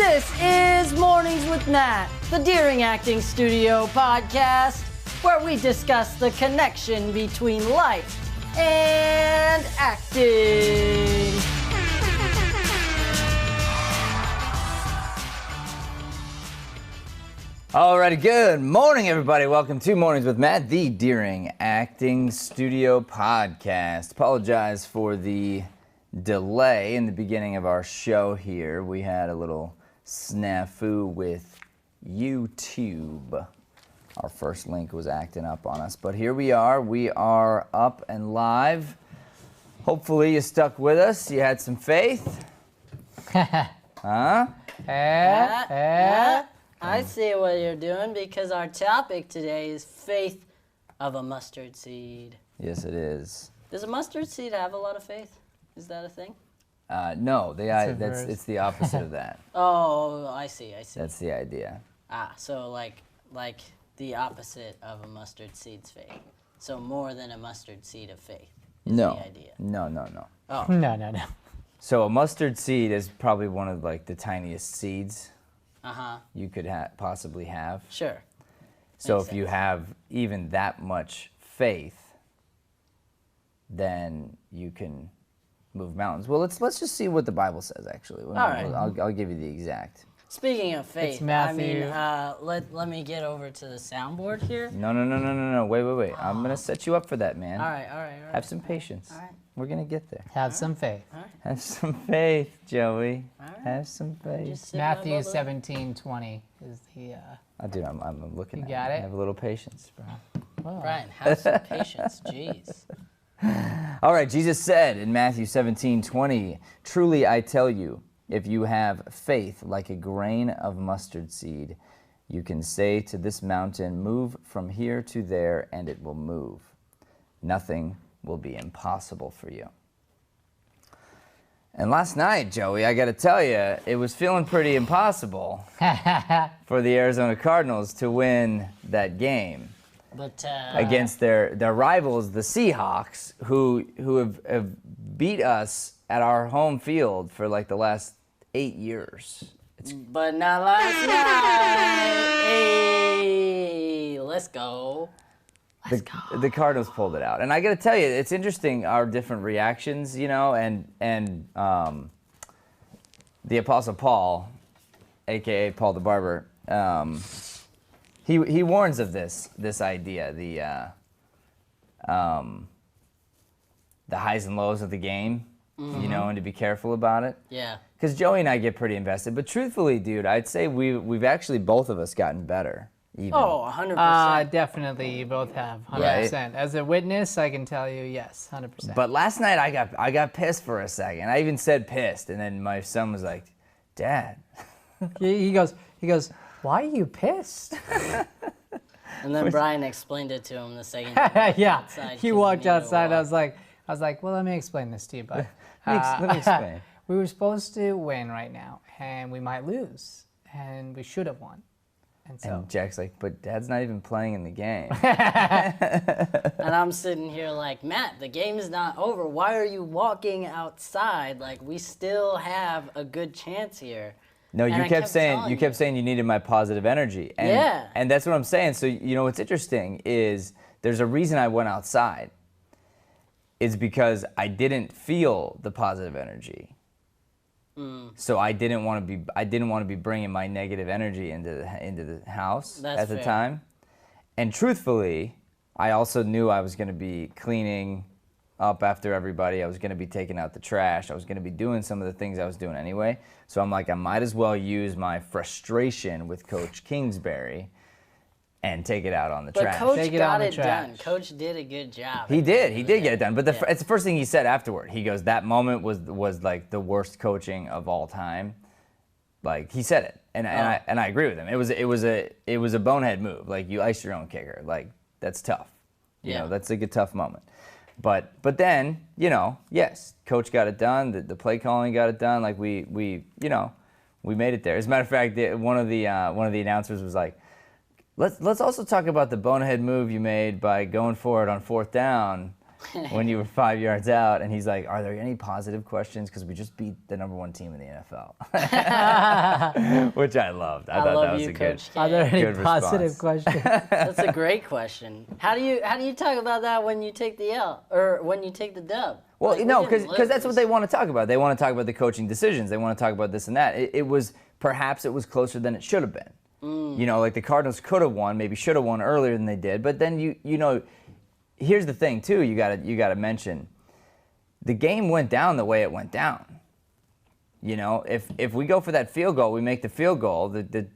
This is Mornings with Matt, the Deering Acting Studio podcast, where we discuss the connection between life and acting. Alrighty, good morning, everybody. Welcome to Mornings with Matt, the Deering Acting Studio podcast. Apologize for the delay in the beginning of our show here. We had a little snafu with YouTube. Our first link was acting up on us, but here we are. We are up and live. Hopefully you stuck with us. You had some faith. Huh? I see what you're doing because our topic today is faith of a mustard seed. Yes, it is. Does a mustard seed have a lot of faith? Is that a thing? No, it's the opposite of that. Oh, I see. That's the idea. So like the opposite of a mustard seed's faith. So more than a mustard seed of faith is the idea. No. Oh. No. So a mustard seed is probably one of like the tiniest seeds you could possibly have. Sure. So Makes if you sense. have even that much faith, then you can move mountains. Well, let's just see what the Bible says. Actually, All right. I'll give you the exact. Speaking of faith, It's Matthew. let me get over to the soundboard here. No. Wait. I'm gonna set you up for that, man. All right. Have some patience. All right. We're gonna get there. Have some faith. Have some faith, Joey. All right. Have some faith. Just sit my Matthew butt up. 17:20 is the. Dude, I'm looking. You at got it? Have a little patience, bro. Well, Brian, have some patience. Jeez. All right, Jesus said in Matthew 17:20, "Truly I tell you, if you have faith like a grain of mustard seed, you can say to this mountain, 'Move from here to there,' and it will move. Nothing will be impossible for you." And last night, Joey, I got to tell you, it was feeling pretty impossible for the Arizona Cardinals to win that game But against their rivals, the Seahawks, who have beat us at our home field for like the last 8 years. but not last night. Hey, let's go. The Cardinals pulled it out, and I got to tell you, it's interesting our different reactions, you know, and the Apostle Paul, aka Paul the Barber, he warns of this idea, the highs and lows of the game, you know, and to be careful about it. Yeah. Because Joey and I get pretty invested, but truthfully, dude, I'd say we've actually both of us gotten better. Even. Oh, 100%. definitely, you both have 100%. As a witness, I can tell you, yes, 100%. But last night I got pissed for a second. I even said pissed, and then my son was like, "Dad." he goes, why are you pissed? And then Brian explained it to him the second. Yeah, outside he 'cause walked he needed to outside. walk. I was like, well, let me explain this to you, bud. Let me explain. We were supposed to win right now, and we might lose, and we should have won. And so, And Jack's like, "But Dad's not even playing in the game." And I'm sitting here like, Matt, the game is not over. Why are you walking outside? Like, we still have a good chance here. No, And you I kept saying telling you needed my positive energy. And, Yeah. And that's what I'm saying. So you know what's interesting is there's a reason I went outside. It's because I didn't feel the positive energy. So I didn't want to be bringing my negative energy into the house That's at the fair. time. And truthfully, I also knew I was going to be cleaning up after everybody. I was going to be taking out the trash. I was going to be doing some of the things I was doing anyway. So I'm like, I might as well use my frustration with Coach Kingsbury and take it out on the But trash. Coach Take it got on the it done. trash. Coach did a good job. He at the did. end He of the did get day. it done. But Yeah. it's the first thing he said afterward. He goes, "That moment was like the worst coaching of all time." Like he said it, and I agree with him. It was a bonehead move. Like you ice your own kicker. Like that's tough. You know, that's like a tough moment. But then, you know, yes, coach got it done. The play calling got it done. Like we made it there. As a matter of fact, one of the announcers was like, let's also talk about the bonehead move you made by going for it on fourth down when you were 5 yards out, and he's like, "Are there any positive questions? Because we just beat the #1 team in the NFL," which I loved. I thought love that was you, a Coach good. K. Are there any Good positive response. questions? That's a great question. How do you talk about that when you take the L or when you take the dub? Well, Like, no, we didn't because that's what lose. they want to talk about. They want to talk about the coaching decisions. They want to talk about this and that. Perhaps it was closer than it should have been. You know, like the Cardinals could have won, maybe should have won earlier than they did. But then you know, here's the thing too. You gotta mention, the game went down the way it went down. You know, if we go for that field goal, we make the field goal. The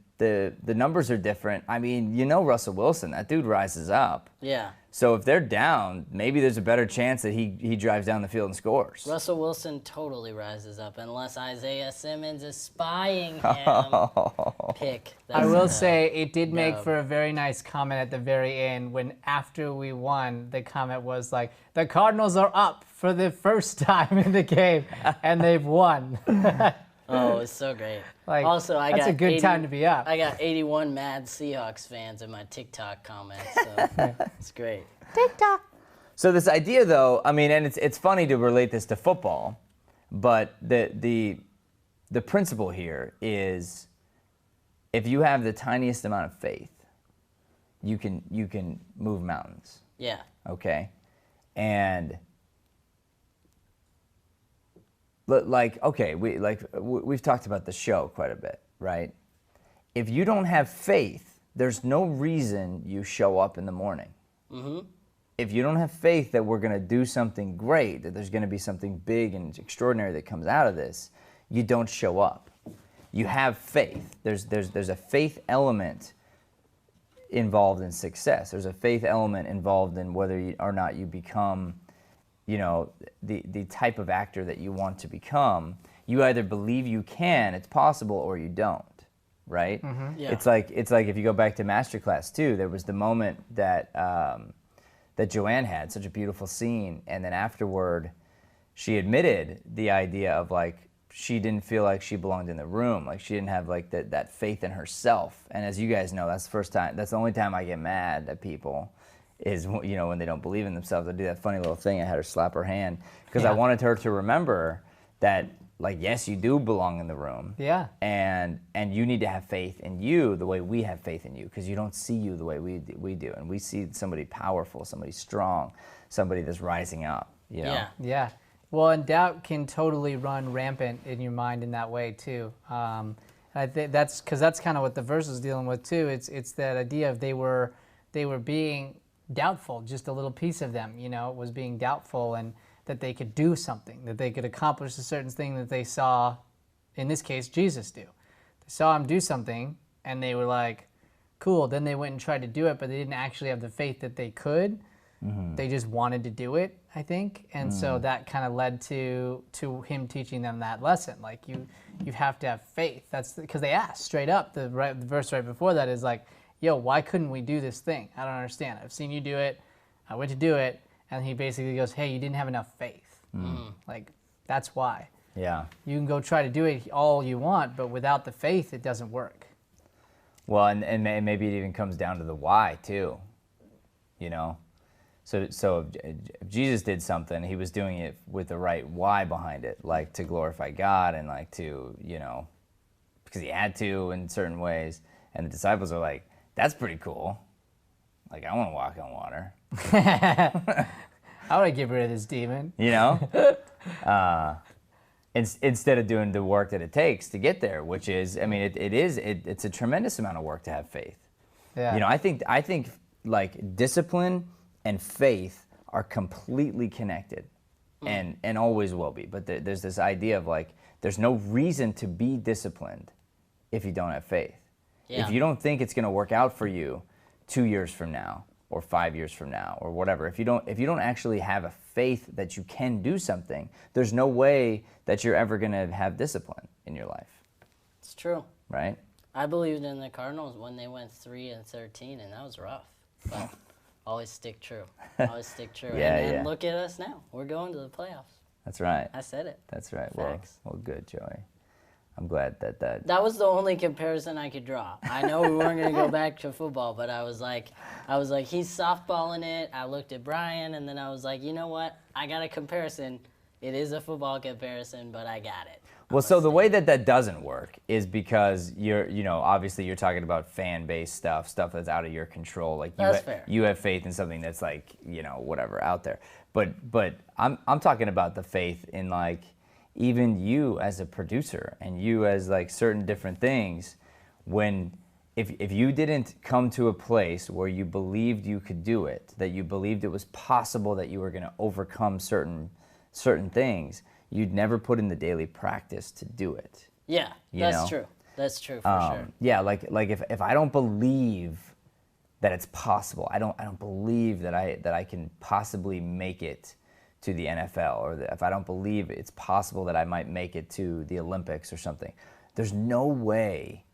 numbers are different. I mean, you know, Russell Wilson, that dude rises up. Yeah. So if they're down, maybe there's a better chance that he drives down the field and scores. Russell Wilson totally rises up unless Isaiah Simmons is spying him. Pick. I will say it did make dub. for a very nice comment at the very end when after we won, the comment was like, the Cardinals are up for the first time in the game and they've won. Oh, it's so great. Like, also, I that's got a good time to be up. I got 81 mad Seahawks fans in my TikTok comments, so it's great. So this idea, though, I mean, and it's funny to relate this to football, but the principle here is, if you have the tiniest amount of faith, you can move mountains. Yeah. Okay, and we've talked about the show quite a bit, right? If you don't have faith, there's no reason you show up in the morning. Mm-hmm. If you don't have faith that we're going to do something great, that there's going to be something big and extraordinary that comes out of this, you don't show up. You have faith. There's a faith element involved in success. There's a faith element involved in whether or not you become, you know, the type of actor that you want to become. You either believe you can, it's possible, or you don't, right? Mm-hmm. Yeah. It's like if you go back to Masterclass too, there was the moment that that Joanne had, such a beautiful scene, and then afterward, she admitted the idea of like she didn't feel like she belonged in the room, like she didn't have like that faith in herself. And as you guys know, that's the only time I get mad at people, is, you know, when they don't believe in themselves. I do that funny little thing. I had her slap her hand because I wanted her to remember that, like, yes, you do belong in the room. Yeah. And you need to have faith in you the way we have faith in you, because you don't see you the way we do. And we see somebody powerful, somebody strong, somebody that's rising up, you know? Yeah. Yeah. Well, and doubt can totally run rampant in your mind in that way too. And I think that's because that's kind of what the verse is dealing with too. It's that idea of they were being doubtful. Just a little piece of them, you know, was being doubtful, and that they could do something, that they could accomplish a certain thing that they saw, in this case, Jesus do. They saw him do something, and they were like, cool. Then they went and tried to do it, but they didn't actually have the faith that they could. Mm-hmm. They just wanted to do it, I think. And so that kind of led to him teaching them that lesson. Like, you have to have faith. That's because they asked straight up. The verse right before that is like, yo, why couldn't we do this thing? I don't understand. I've seen you do it. I went to do it. And he basically goes, hey, you didn't have enough faith. Like, that's why. Yeah. You can go try to do it all you want, but without the faith, it doesn't work. Well, and maybe it even comes down to the why too, you know? So if Jesus did something, he was doing it with the right why behind it, like to glorify God and like to, you know, because he had to in certain ways. And the disciples are like, that's pretty cool. Like, I want to walk on water. I want to get rid of this demon. You know? Instead of doing the work that it takes to get there, which is, I mean, it's a tremendous amount of work to have faith. Yeah. You know, I think like discipline and faith are completely connected, and always will be. But there's this idea of like, there's no reason to be disciplined if you don't have faith. Yeah. If you don't think it's going to work out for you 2 years from now or 5 years from now or whatever, if you don't actually have a faith that you can do something, there's no way that you're ever going to have discipline in your life, It's true. right? I believed in the Cardinals when they went 3-13, and that was rough. But always stick true. Always stick true. Yeah, and yeah. look at us now. We're going to the playoffs. That's right. I said it. That's right. Facts. Well, good, Joey. I'm glad that. That was the only comparison I could draw. I know we weren't going to go back to football, but I was like, he's softballing it. I looked at Brian, and then I was like, you know what? I got a comparison. It is a football comparison, but I got it. Well, so the way that doesn't work is because obviously you're talking about fan-based stuff that's out of your control. Like fair. You have faith in something that's like, whatever out there. But I'm talking about the faith in like even you as a producer and you as like certain different things. When if you didn't come to a place where you believed you could do it, that you believed it was possible that you were going to overcome certain things, you'd never put in the daily practice to do it. Yeah, that's true. That's true for sure. Yeah, like if I don't believe that it's possible, I don't believe that I can possibly make it to the NFL, or if I don't believe it's possible that I might make it to the Olympics or something, there's no way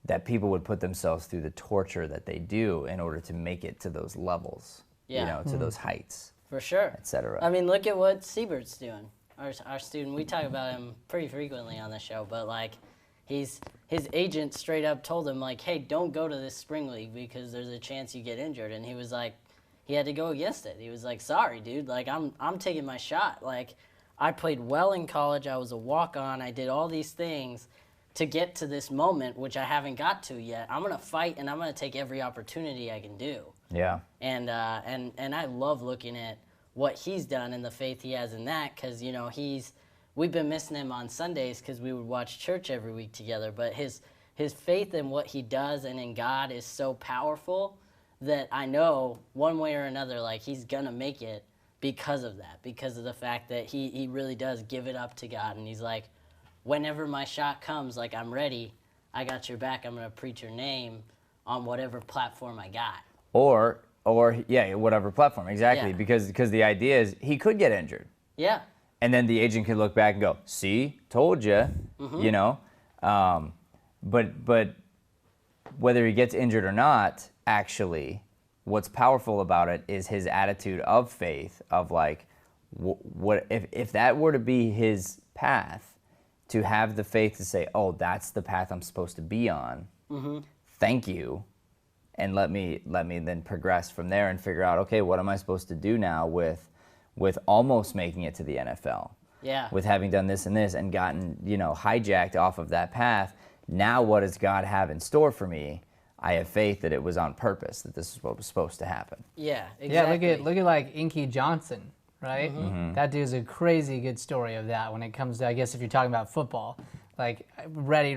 that people would put themselves through the torture that they do in order to make it to those levels, to those heights. For sure. Etc. I mean, look at what Siebert's doing. Our student, we talk about him pretty frequently on the show, but like his agent straight up told him like, hey, don't go to this spring league because there's a chance you get injured. And he was like, he had to go against it. He was like, sorry, dude, like I'm taking my shot. Like I played well in college. I was a walk-on. I did all these things to get to this moment, which I haven't got to yet. I'm going to fight and I'm going to take every opportunity I can do. Yeah. And I love looking at what he's done and the faith he has in that, because we've been missing him on Sundays because we would watch church every week together, but his faith in what he does and in God is so powerful that I know one way or another, like he's gonna make it because of that, because of the fact that he really does give it up to God, and he's like, whenever my shot comes, like I'm ready, I got your back, I'm gonna preach your name on whatever platform I got. Or yeah, whatever platform, exactly. Yeah. Because the idea is he could get injured. Yeah. And then the agent could look back and go, see, told you, But whether he gets injured or not, actually, what's powerful about it is his attitude of faith, of like, what if that were to be his path, to have the faith to say, oh, that's the path I'm supposed to be on. Mm-hmm. Thank you. And let me then progress from there and figure out, okay, what am I supposed to do now with almost making it to the NFL? Yeah. With having done this and this and gotten, hijacked off of that path. Now what does God have in store for me? I have faith that it was on purpose, that this is what was supposed to happen. Yeah, exactly. Yeah, look at like Inky Johnson, right? Mm-hmm. That dude's a crazy good story of that when it comes to, I guess if you're talking about football, like ready,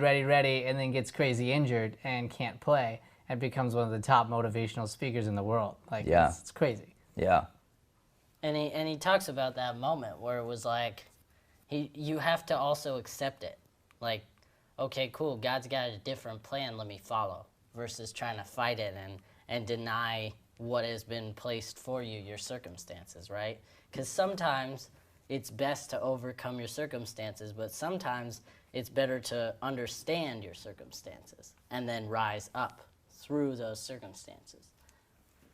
and then gets crazy injured and can't play and becomes one of the top motivational speakers in the world. Like, yeah. It's crazy. Yeah. And he talks about that moment where it was like, you have to also accept it. Like, okay, cool, God's got a different plan, let me follow, versus trying to fight it and deny what has been placed for you, your circumstances, right? Because sometimes it's best to overcome your circumstances, but sometimes it's better to understand your circumstances and then rise up through those circumstances,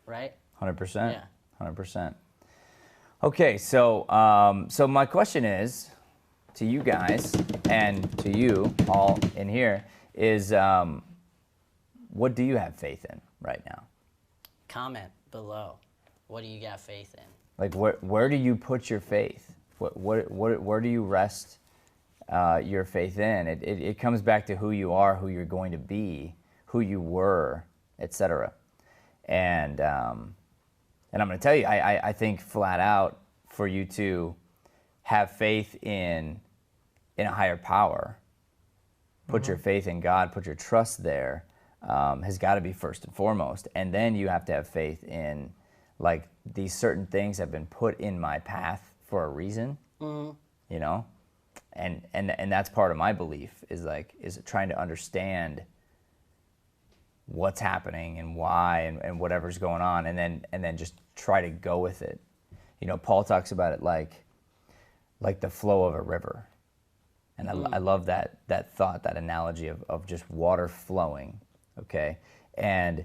right? 100%. Yeah. 100%. Okay, so my question is to you guys and to you all in here is, what do you have faith in right now? Comment below. What do you got faith in? Like, where do you put your faith? Where do you rest your faith in? It comes back to who you are, who you're going to be, who you were, etc. And I'm going to tell you, I think flat out for you to have faith in a higher power, put your faith in God, put your trust there, has got to be first and foremost. And then you have to have faith in, like, these certain things have been put in my path for a reason, you know? And that's part of my belief is trying to understand what's happening and why and whatever's going on, and then just try to go with it. You know, Paul talks about it like the flow of a river. And I love that thought, that analogy of just water flowing, okay? And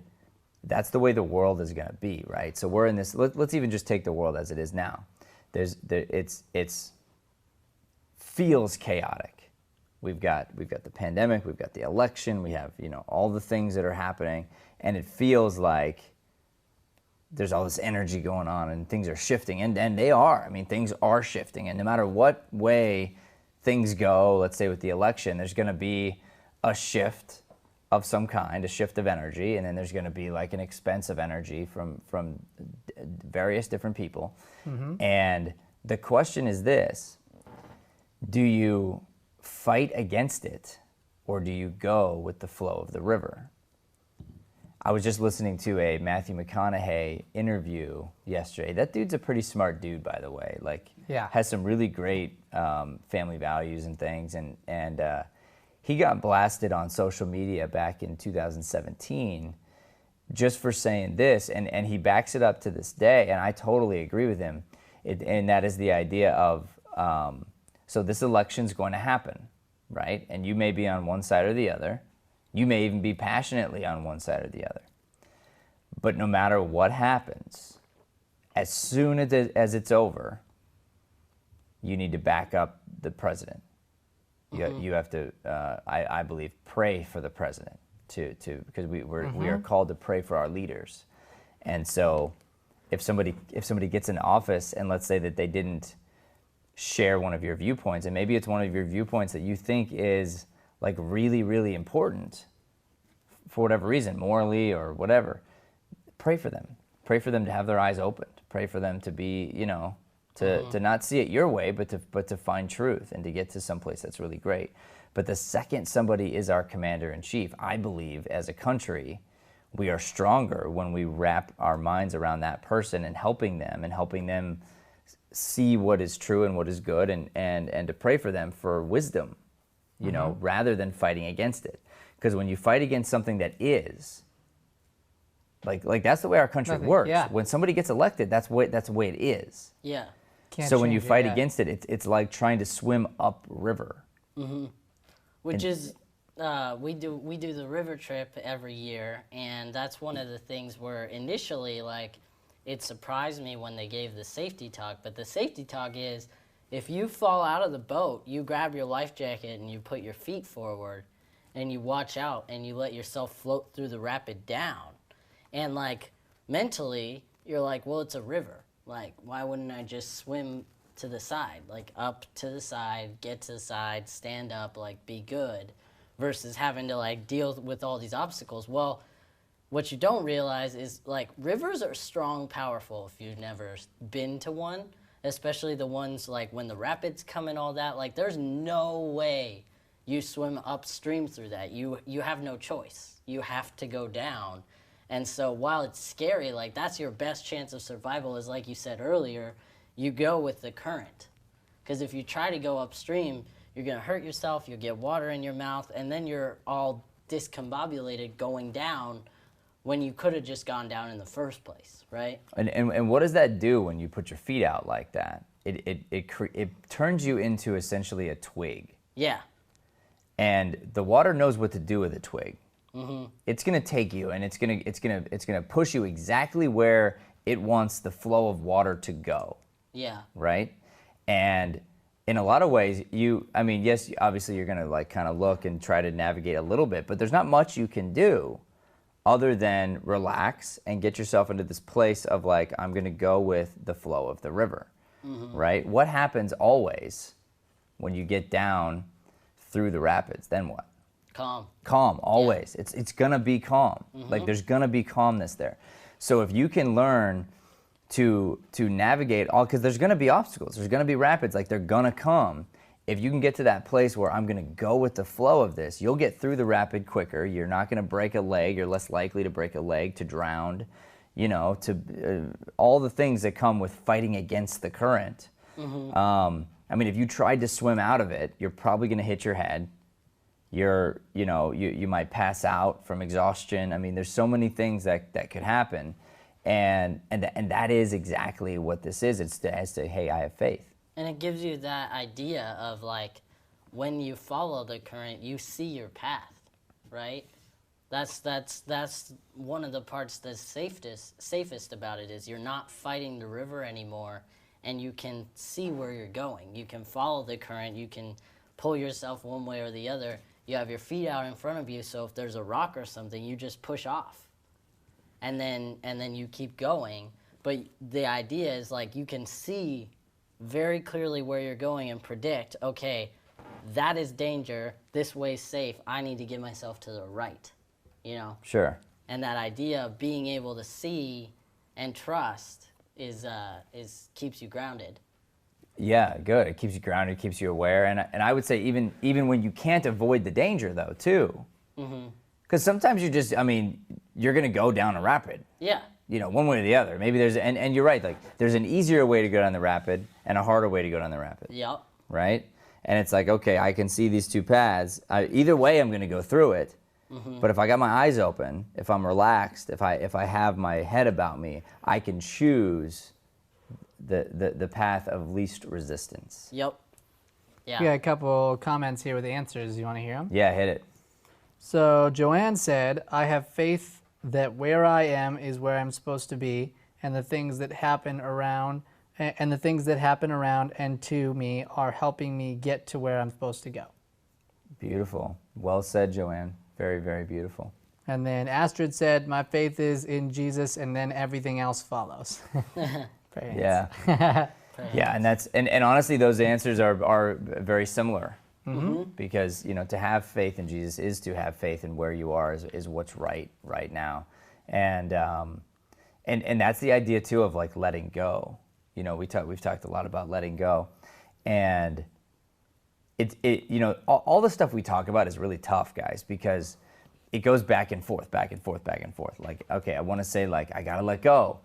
that's the way the world is going to be, right? So we're in this, let's even just take the world as it is now. It's feels chaotic, we've got the pandemic, we've got the election, we have, all the things that are happening, and it feels like there's all this energy going on and things are shifting, and they are. I mean, things are shifting, and no matter what way things go, let's say with the election, there's going to be a shift of some kind, a shift of energy, and then there's going to be like an expense of energy from various different people. And the question is this: do you fight against it, or do you go with the flow of the river? I was just listening to a Matthew McConaughey interview yesterday. That dude's a pretty smart dude, by the way. Like, has some really great family values and things. And he got blasted on social media back in 2017 just for saying this, and he backs it up to this day, and I totally agree with him. And that is the idea of, so this election's going to happen, right? And you may be on one side or the other. You may even be passionately on one side or the other. But no matter what happens, as soon as it's over, you need to back up the president. You have to, I believe, pray for the president because we are called to pray for our leaders. And so if somebody gets in office and let's say that they didn't share one of your viewpoints, and maybe it's one of your viewpoints that you think is like really, really important for whatever reason, morally or whatever, pray for them. Pray for them to have their eyes opened. Pray for them to be, to not see it your way, but to find truth and to get to someplace that's really great. But the second somebody is our commander-in-chief, I believe as a country, we are stronger when we wrap our minds around that person and helping them see what is true and what is good and to pray for them for wisdom. Rather than fighting against it. Because when you fight against something that is, like that's the way our country works. Yeah. When somebody gets elected, that's the way it is. Yeah. So when you fight against it, it's like trying to swim upriver. Which is, we do the river trip every year, and that's one of the things where initially, like, it surprised me when they gave the safety talk, but the safety talk is, if you fall out of the boat, you grab your life jacket and you put your feet forward and you watch out and you let yourself float through the rapid down. And like mentally, you're like, well, it's a river. Like, why wouldn't I just swim to the side? Like up to the side, get to the side, stand up, like be good, versus having to like deal with all these obstacles. Well, what you don't realize is like rivers are strong, powerful if you've never been to one. Especially the ones like when the rapids come and all that, like there's no way you swim upstream through that. You have no choice. You have to go down. And so while it's scary, like that's your best chance of survival is like you said earlier, you go with the current. Because if you try to go upstream, you're going to hurt yourself, you'll get water in your mouth, and then you're all discombobulated going down when you could have just gone down in the first place, right? And what does that do when you put your feet out like that? It turns you into essentially a twig. Yeah. And the water knows what to do with a twig. It's going to take you, and it's going to push you exactly where it wants the flow of water to go. Yeah. Right? And in a lot of ways, yes, obviously you're going to like kind of look and try to navigate a little bit, but there's not much you can do other than relax and get yourself into this place of like, I'm going to go with the flow of the river, right? What happens always when you get down through the rapids? Then what? Calm, always. Yeah. It's going to be calm. Like there's going to be calmness there. So if you can learn to navigate all, because there's going to be obstacles, there's going to be rapids, like they're going to come. If you can get to that place where I'm going to go with the flow of this, you'll get through the rapid quicker. You're not going to break a leg. You're less likely to break a leg, to drown, all the things that come with fighting against the current. If you tried to swim out of it, you're probably going to hit your head. You might pass out from exhaustion. I mean, there's so many things that could happen. And that is exactly what this is. It's to say, hey, I have faith. And it gives you that idea of like, when you follow the current, you see your path, right? That's one of the parts that's safest about it is you're not fighting the river anymore, and you can see where you're going. You can follow the current. You can pull yourself one way or the other. You have your feet out in front of you, so if there's a rock or something, you just push off. And then you keep going. But the idea is like you can see very clearly where you're going and predict, okay, that is danger, this way's safe, I need to get myself to the right, you know? Sure. And that idea of being able to see and trust is keeps you grounded. Yeah, good. It keeps you grounded, keeps you aware. And I would say even when you can't avoid the danger, though, too. Because sometimes you're going to go down a rapid. Yeah. You know, one way or the other. Maybe and you're right, like, there's an easier way to go down the rapid and a harder way to go down the rapid. Yep. Right? And it's like, okay, I can see these two paths. Either way, I'm going to go through it. But if I got my eyes open, if I'm relaxed, if I have my head about me, I can choose the path of least resistance. Yep. Yeah. We got a couple comments here with answers. You want to hear them? Yeah, hit it. So Joanne said, I have faith that where I am is where I'm supposed to be, and the things that happen around and to me are helping me get to where I'm supposed to go. Beautiful. Well said, Joanne. Very, very beautiful. And then Astrid said, my faith is in Jesus, and then everything else follows. Very Yeah. Yeah, and honestly, those answers are very similar. Because, you know, to have faith in Jesus is to have faith in where you are is what's right now. And that's the idea too of like letting go. You know, we've talked a lot about letting go. And it you know, all the stuff we talk about is really tough, guys, because it goes back and forth. Like, okay, I want to say like I got to let go,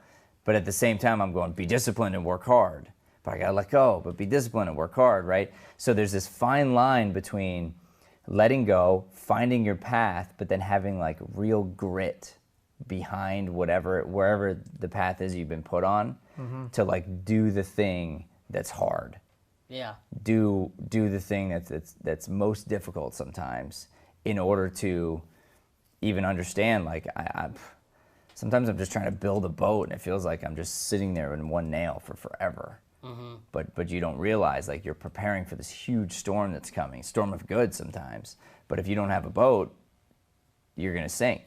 but at the same time I'm going, be disciplined and work hard. But I got to let go, but be disciplined and work hard, right? So there's this fine line between letting go, finding your path, but then having like real grit behind wherever the path is you've been put on, to like do the thing that's hard. Yeah. Do the thing that's most difficult sometimes in order to even understand, like, sometimes I'm just trying to build a boat and it feels like I'm just sitting there in one nail for forever. But you don't realize, like, you're preparing for this huge storm that's coming, storm of good sometimes. But if you don't have a boat, you're going to sink.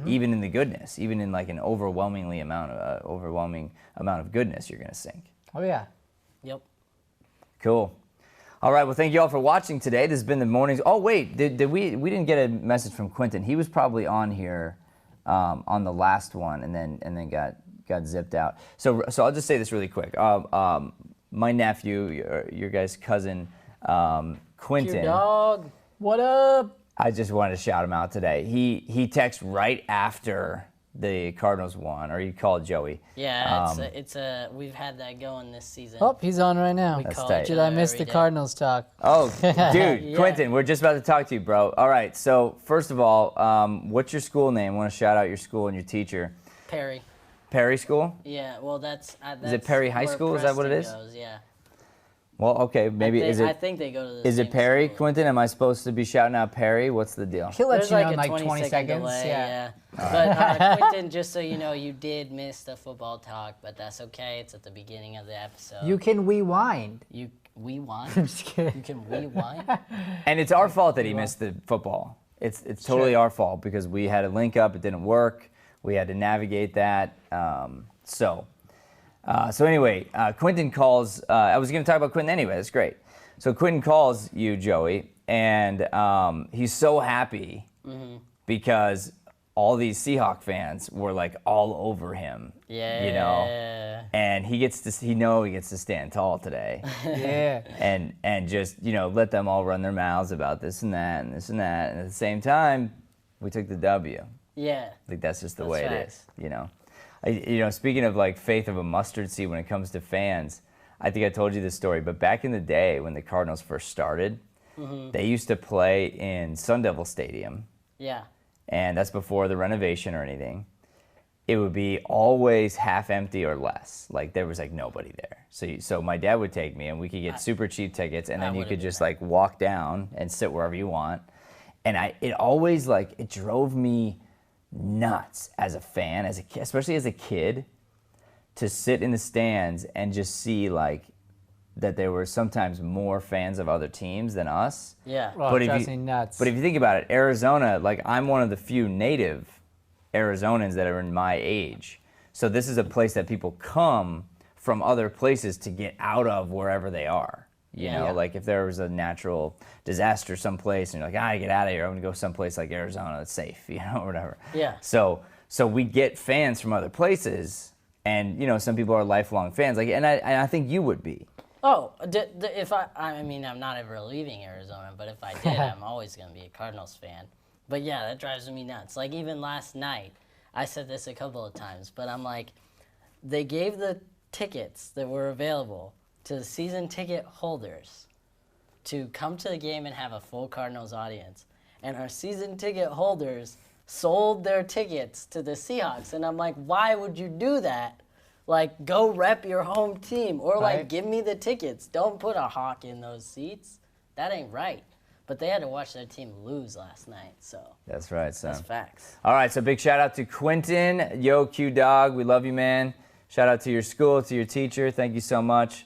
Even in the goodness, even in like an overwhelming amount of goodness, you're going to sink. Oh, yeah. Yep. Cool. All right. Well, thank you all for watching today. This has been the mornings. Oh, wait, we didn't get a message from Quentin. He was probably on here on the last one and then got zipped out. So I'll just say this really quick. My nephew, your guys' cousin, Quentin. Your dog. What up? I just wanted to shout him out today. He texted right after the Cardinals won, or he called Joey. Yeah, we've had that going this season. Oh, he's on right now. That's call tight. each Did I other miss every the day. Cardinals talk? Oh, dude, Yeah. Quentin, we're just about to talk to you, bro. All right, so first of all, what's your school name? I want to shout out your school and your teacher. Perry. Perry School? Yeah, well, that's Is it Perry High where School? Is that what it Preston is? goes, yeah. Well, okay, maybe I think they go to the Is it same Perry, school. Quentin? Am I supposed to be shouting out Perry? What's the deal? He'll let There's you know like in a like 20 second seconds. delay, Yeah. But Quentin, just so you know, you did miss the football talk, but that's okay. It's at the beginning of the episode. You can rewind. We won. I'm just kidding. You can rewind. And it's our fault that he missed the football. It's totally our fault because we had a link up, it didn't work. We had to navigate that. So anyway, Quentin calls. I was going to talk about Quentin anyway. That's great. So Quentin calls you, Joey, and he's so happy because all these Seahawk fans were like all over him. Yeah. You know, and he gets to stand tall today. Yeah. and just, you know, let them all run their mouths about this and that and this and that. And at the same time, we took the W. Yeah. I think that's just the That's way facts. it is, you know. Speaking of like faith of a mustard seed when it comes to fans, I think I told you this story, but back in the day when the Cardinals first started, they used to play in Sun Devil Stadium, Yeah. and that's before the renovation or anything. It would be always half empty or less. Like there was like nobody there. So my dad would take me, and we could get super cheap tickets, and then you would've could been just like walk down and sit wherever you want. And it always like it drove me nuts as a fan, especially as a kid, to sit in the stands and just see like that there were sometimes more fans of other teams than us. Yeah. Well, But it if drives you- me nuts. But if you think about it, Arizona, like I'm one of the few native Arizonans that are in my age. So this is a place that people come from other places to get out of wherever they are. You know, Yeah. like if there was a natural disaster someplace and you're like, I get out of here, I'm gonna go someplace like Arizona that's safe, you know, or whatever. Yeah. So we get fans from other places, and you know, some people are lifelong fans. Like, and I think you would be. Oh, if I mean, I'm not ever leaving Arizona, but if I did, I'm always going to be a Cardinals fan. But yeah, that drives me nuts. Like, even last night, I said this a couple of times, but I'm like, they gave the tickets that were available to the season ticket holders to come to the game and have a full Cardinals audience. And our season ticket holders sold their tickets to the Seahawks. And I'm like, why would you do that? Like, go rep your home team, or like, Right. give me the tickets. Don't put a hawk in those seats. That ain't right. But they had to watch their team lose last night, so That's right, son. that's facts. All right, so big shout out to Quentin. Yo, Q Dog, we love you, man. Shout out to your school, to your teacher. Thank you so much.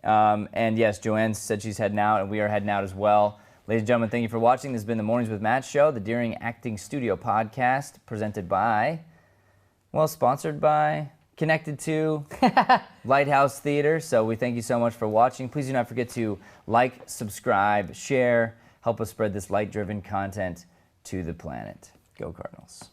And yes, Joanne said she's heading out, and we are heading out as well. Ladies and gentlemen, thank you for watching. This has been the Mornings with Matt show, the Deering Acting Studio podcast, presented by, well, sponsored by, connected to Lighthouse Theater. So we thank you so much for watching. Please do not forget to like, subscribe, share, help us spread this light-driven content to the planet. Go Cardinals.